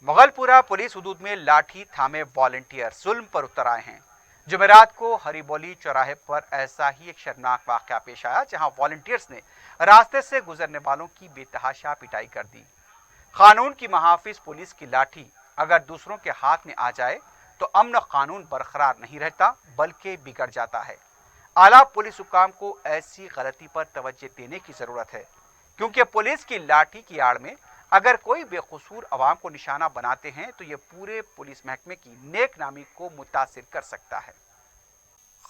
Mughalpura police हुदूद में लाठी थामे वॉलंटियर जुल्म पर उतर आए हैं। जुमेरात को हरिबोली चौराहे पर ऐसा ही एक शर्मनाक वाकया पेश आया, जहां वॉलंटियर्स ने रास्ते से गुजरने वालों की बेतहाशा पिटाई कर दी। कानून की महाफिज पुलिस की लाठी अगर दूसरों के हाथ में आ जाए तो अमन कानून बरकरार नहीं रहता बल्कि बिगड़ जाता है। आला पुलिस हुकाम को ऐसी गलती पर तवज्जो देने की जरूरत है, क्योंकि पुलिस की लाठी की आड़ में अगर कोई बेकसूर अवाम को निशाना बनाते हैं तो ये पूरे पुलिस महकमे की नेक नामी को मुतासिर कर सकता है।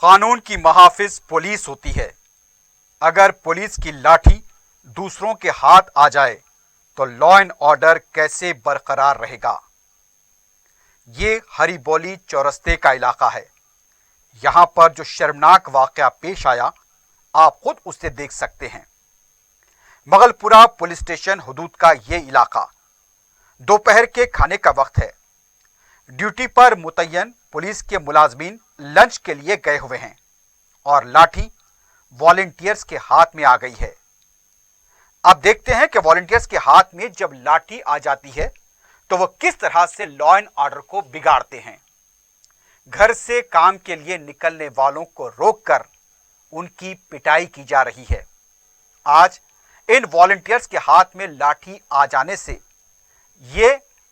कानून की महाफिज पुलिस होती है। अगर पुलिस की लाठी दूसरों के हाथ आ जाए तो लॉ एंड ऑर्डर कैसे बरकरार रहेगा। ये हरिबोली चौरस्ते का इलाका है। यहां पर जो शर्मनाक वाकया पेश आया, आप खुद उसे देख सकते हैं। मुगलपुरा पुलिस स्टेशन हुदूद का ये इलाका दोपहर के खाने का वक्त है। ड्यूटी पर मुतय्यन पुलिस के मुलाजमीन लंच के लिए गए हुए हैं और लाठी वॉलंटियर्स के हाथ में आ गई है। अब देखते हैं कि वॉलंटियर्स के हाथ में जब लाठी आ जाती है तो वो किस तरह से लॉ एंड ऑर्डर को बिगाड़ते हैं। घर से काम के लिए निकलने वालों को रोककर उनकी पिटाई की जा रही है। आज इन वॉलंटियर्स के हाथ में लाठी आ जाने से ये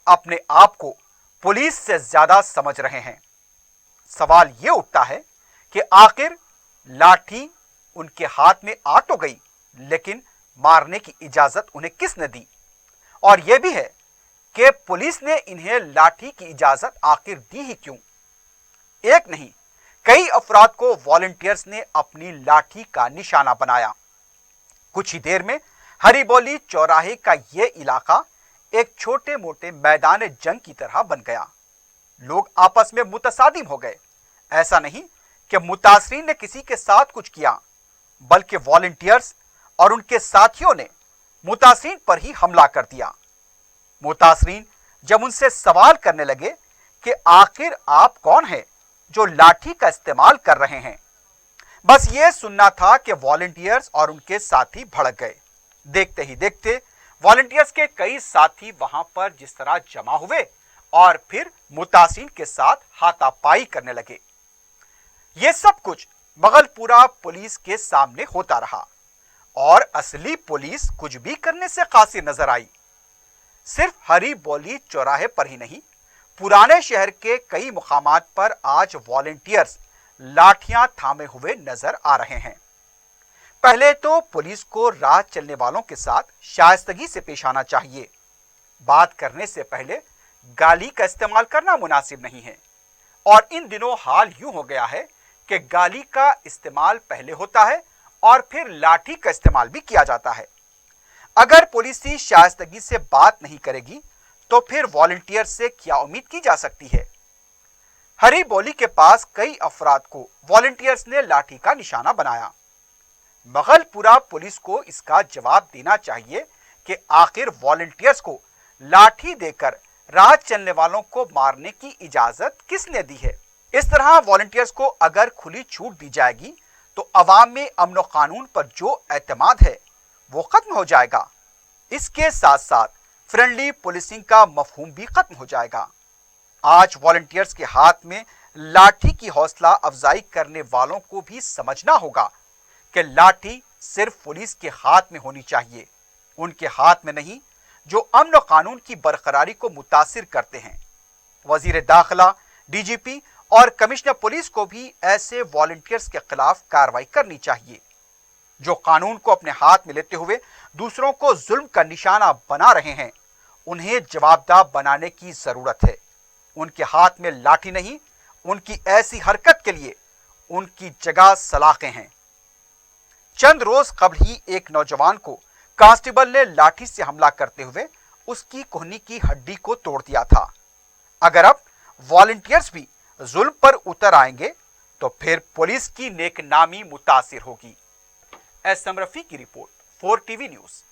अपने आप को पुलिस से ज्यादा समझ रहे हैं। सवाल ये उठता है कि आखिर लाठी उनके हाथ में आ तो गई, लेकिन मारने की इजाजत उन्हें किसने दी, और यह भी है कि पुलिस ने इन्हें लाठी की इजाजत आखिर दी ही क्यों। एक नहीं, कई अफराद को वॉलंटियर्स ने अपनी लाठी का निशाना बनाया। कुछ ही देर में हरिबोली चौराहे का यह इलाका एक छोटे मोटे मैदान जंग की तरह बन गया। लोग आपस में मुतसादिम हो गए। ऐसा नहीं कि मुतासरीन ने किसी के साथ कुछ किया, बल्कि वॉलंटियर्स और उनके साथियों ने मुतासरीन पर ही हमला कर दिया। मुतासरीन जब उनसे सवाल करने लगे कि आखिर आप कौन हैं जो लाठी का इस्तेमाल कर रहे हैं, बस ये सुनना था कि वॉलंटियर्स और उनके साथी भड़क गए। देखते ही देखते वॉलंटियर्स के कई साथी वहां पर जिस तरह जमा हुए और फिर मुतासिन के साथ हाथापाई करने लगे। यह सब कुछ मुगलपुरा पुलिस के सामने होता रहा और असली पुलिस कुछ भी करने से कासिर नजर आई। सिर्फ हरिबोली चौराहे पर ही नहीं, पुराने शहर के कई मुकामात पर आज वॉलंटियर्स लाठियां थामे हुए नजर आ रहे हैं। पहले तो पुलिस को राह चलने वालों के साथ शाइस्तगी से पेश आना चाहिए। बात करने से पहले गाली का इस्तेमाल करना मुनासिब नहीं है, और इन दिनों हाल यूं हो गया है कि गाली का इस्तेमाल पहले होता है और फिर लाठी का इस्तेमाल भी किया जाता है। अगर पुलिस ही शाइस्तगी से बात नहीं करेगी तो फिर वॉलंटियर से क्या उम्मीद की जा सकती है। हरिबोली के पास कई अफराद को वॉलंटियर्स ने लाठी का निशाना बनाया। मुगलपुरा पुलिस को इसका जवाब देना चाहिए कि आखिर वॉलंटियर्स को लाठी देकर राह चलने वालों को मारने की इजाजत किसने दी है। इस तरह वॉलंटियर्स को अगर खुली छूट दी जाएगी तो अवाम में अमन कानून पर जो एतमाद है वो खत्म हो जाएगा। इसके साथ साथ फ्रेंडली पुलिसिंग का मफहूम भी खत्म हो जाएगा। आज वॉलंटियर्स के हाथ में लाठी की हौसला अफजाई करने वालों को भी समझना होगा कि लाठी सिर्फ पुलिस के हाथ में होनी चाहिए, उनके हाथ में नहीं जो अमन कानून की बरकरारी को मुतासिर करते हैं। वजीर दाखिला, डीजीपी और कमिश्नर पुलिस को भी ऐसे वॉलंटियर्स के खिलाफ कार्रवाई करनी चाहिए जो कानून को अपने हाथ में लेते हुए दूसरों को जुल्म का निशाना बना रहे हैं। उन्हें जवाबदाह बनाने की जरूरत है। उनके हाथ में लाठी नहीं, उनकी ऐसी हरकत के लिए उनकी जगह सलाखें हैं। चंद रोज कबल ही एक नौजवान को कांस्टेबल ने लाठी से हमला करते हुए उसकी कोहनी की हड्डी को तोड़ दिया था। अगर अब वॉलंटियर्स भी जुल्म पर उतर आएंगे तो फिर पुलिस की नेक नामी मुतासिर होगी। एस एम रफी की रिपोर्ट, 4 टीवी न्यूज।